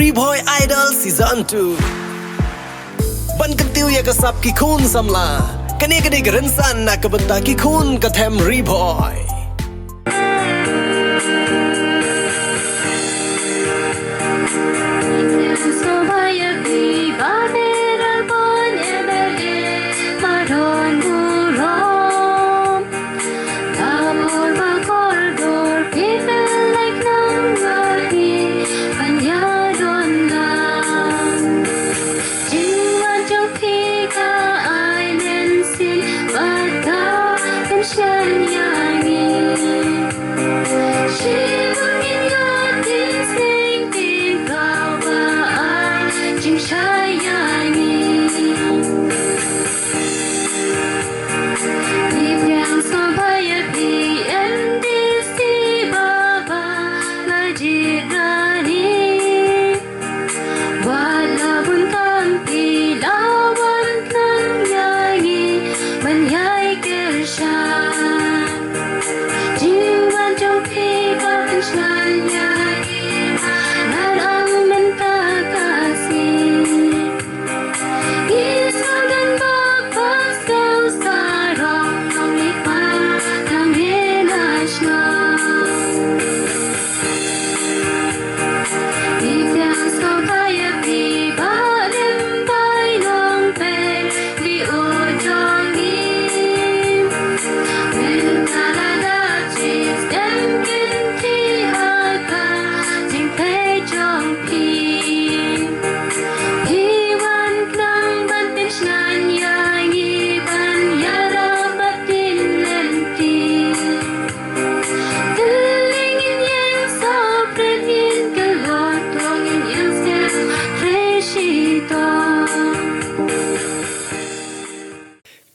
Reboy Idol Season 2 Ban kentiu ya kasap ki khun samla Kani gerensan nak kebenta ki khun katem Reboy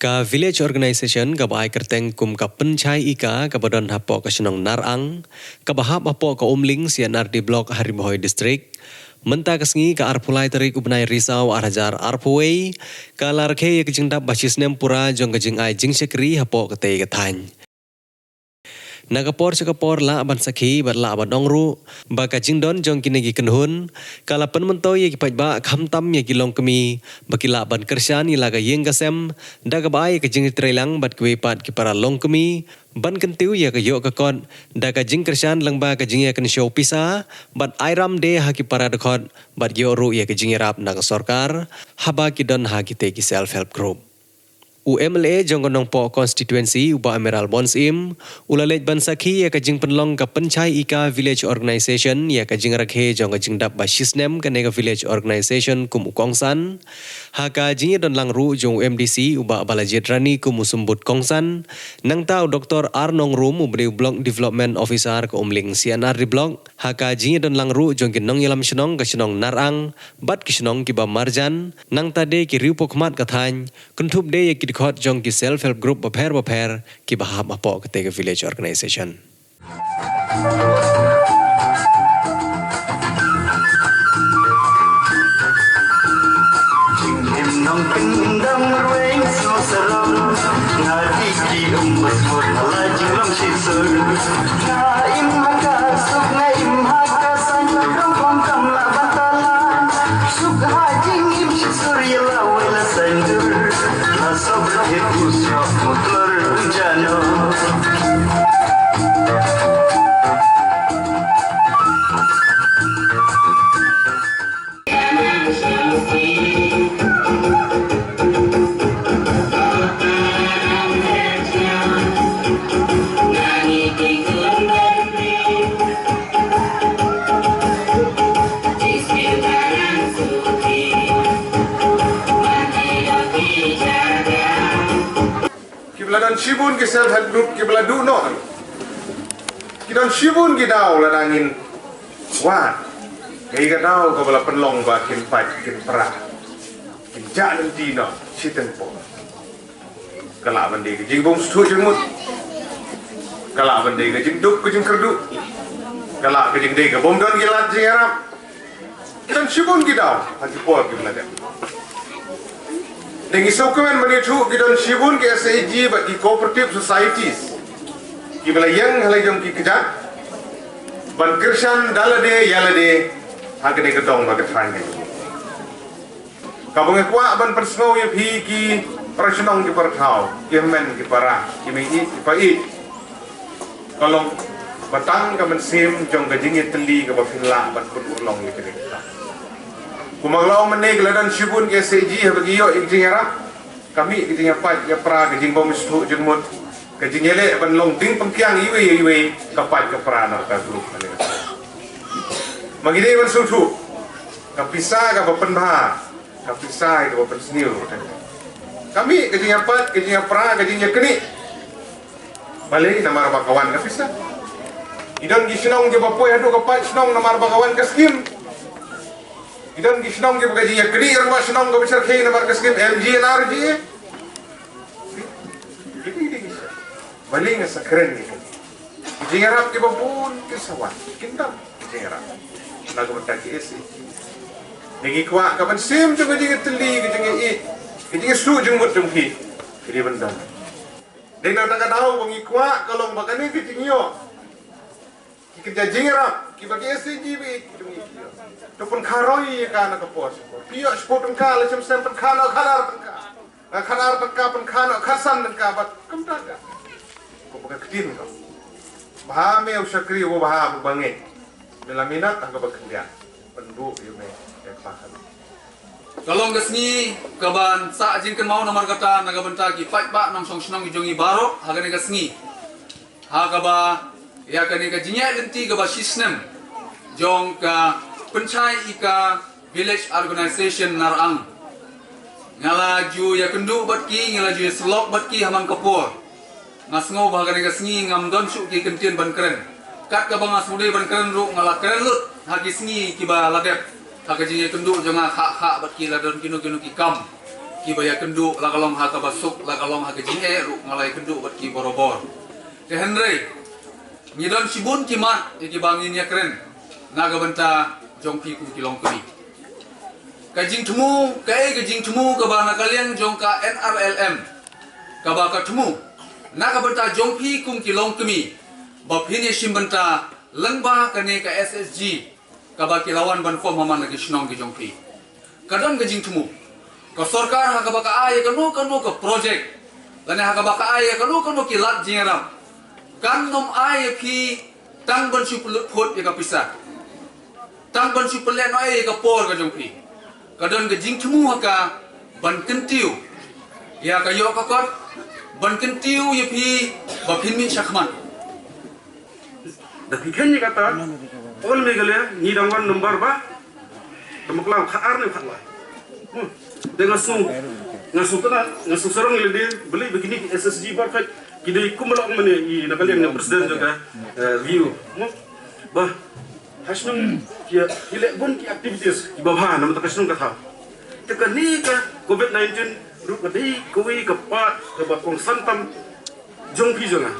Ka village organization ka bai kerteng kum ka penchai ika ka badon hapo ka sinong narang ka bahap hapo ka umling sianar di blok Hariboy district menta kasngi ka arpulai tarik ubnai Risau Arhajar Arpway ka larkhe ek jingdap basisnem pura jong ka jing ai jing sekri hapo ka te ka than Nagapor sakapor la ban sakhi bat la ban ongru ba ka jingdon jong kinegi kenhun kala pen mentoi ye kipat ba khamtam ye kilong kemi bakila ban kersan ila ga yeng gasem daga bai ka jing trelang bat kwe pat ki para long kemi ban kentiu ye ka yo ka kon daga jing kersan lang ba ka jing ye kan show pisa bat airam de ha ki para dekhot bat yo ru ye ka jing rap na sarkar haba ki don ha ki te ki self help group UMLA jonggonong po constituency uba Emerald Bonsim ulalej ban sakhi ya ka jing penlong ka penchai ika village organization ya ka jing rakhe jong ka jing dap ba shisnem ka nega village organization kum ukongsan ha ka jing don lang ru jong MDC uba Balajit Rani kum usumbut kongsan nang tau Dr. Arnong Rum ubri block development officer ka umling CNR di block ha ka jing don lang ru jong kinong yalam shnong ka shnong narang bat ki shnong ki ba marjan nang tade ki riu pokmat ka than kuntup de ki khot jong ki self help group bapher ki bahap apo ka te village organization Shibun ki self help group ki bela du no ki don shibun ki dau la dangin wan kai ga dau ko bela penlong ba kin pai kin pra kin ja nan di no siten po kala ban de jing bom stu jing mut kala ban de jing duk ko jing kerdu kala ke jing de ga bom don ki lat jing arab ki don shibun ki dau ha ki po ki bela de Dengan sokongan menuju kita shibun ke SAG bagi cooperative societies. Kita yang halai jom kita kerja. Ban kersan dalade yalade Agak ni kedong bagi tanya. Kau mengekuat ban persno ya ki persenong ki perthau, ki men ki parah, ki mengi ki pai. Kalau batang ka mensim jong ka jingi teli ka bafilla ban pun ulong ni kita. Kumaglaw menig ladan sibun ke seji bagi yo ing arab. Kami kita nyapat ya pra ka jing bom stu jengmut. Ka jingele ban long ding pengkiang iwe kapat ka pra na ka grup ani. Magide ban sutu. Ka pisah ka bapenbha. Kapisai ke bapak senior. Kami kerja nyapat, kerja nyapra, kerja nyakni. Balik nama rabak kawan kapisah. Idon gisnong ke bapak yang tu kapat senong nama rabak kawan kaskim. Idon gisnong ke kerja nyakni, rabak senong ke besar kei nama kaskim MG dan RG. Ini kisah. Balik ngasa keren ni. Kerja nyarap ke bapun kesawan. Kintam kerja nyarap. Lagu bertaki esi. Negi kuat kapan sim tu kerja teli kerja su jengmut jengki kerja benda. Dengan tak tahu bangi kuat kalau makan ni kerja nyo kerja jengerap kita bagi SCGB tu pun karoi kan nak pos. Pio sport kan macam sempat kana kanar pun kana kasan dan kabat kemdaga. Kau pakai ketin kau. Bahame usakri wo baham bangi. Melaminat tak bekerja. Pendu yume. Kalau ngasni kaban sa jinkan mau nomor kata naga bentaki fight ba nang song snong jongi baro hagane gasni ha kaba ya kane ka jinya lenti kaba system jong ka penchai ika village organization narang ngala ju ya kendu batki ngala ju slok batki hamang kapur ngasngo hagane gasni ngam don su ki kentien ban keren kat ka bang asmude ban keren ru ngala keren lut hagisni kiba ladep hakajinya kendu jangan hak batki ladon kinu ki kam ki baya kendu lakalong haka basuk lakalong hakajinya ru ngalai kendu batki borobor te henry ngidon sibun kimat ki banginnya keren naga benta jongpi ku kilong kri kajing temu ka bana kalian jongka NRLM ka ba ka temu naga benta jongpi kum kilong kmi bapini simbenta lengba kane ka SSG kabaki lawan ban form haman lagi senong ke jongpi kadang gejing temu ka sarkar ha kabaka ay kanu ka project lane ha kabaka ay kanu ki lat jingaram kan nom ay phi tang ban su phot ya ka pisa tang ban su pele no ay ka por ka jongpi kadang gejing temu ha ka ban kentiu ya ka yo ka kot ban kentiu ya phi ba phin min shakman da pikhen ni kata all Meghalaya ni dangwan number ba temuklau khaar ni khatwa dengan ngasu serong lede beli begini SSG bar khat kidai kumlok mane i nakalian ng presiden juga view bah hasnung kia hilek bon ki activities ki babha nam ta kasnung katha tekani ka COVID-19 ru ka dei kuwi ka pat ka ba kong santam jong pi jonga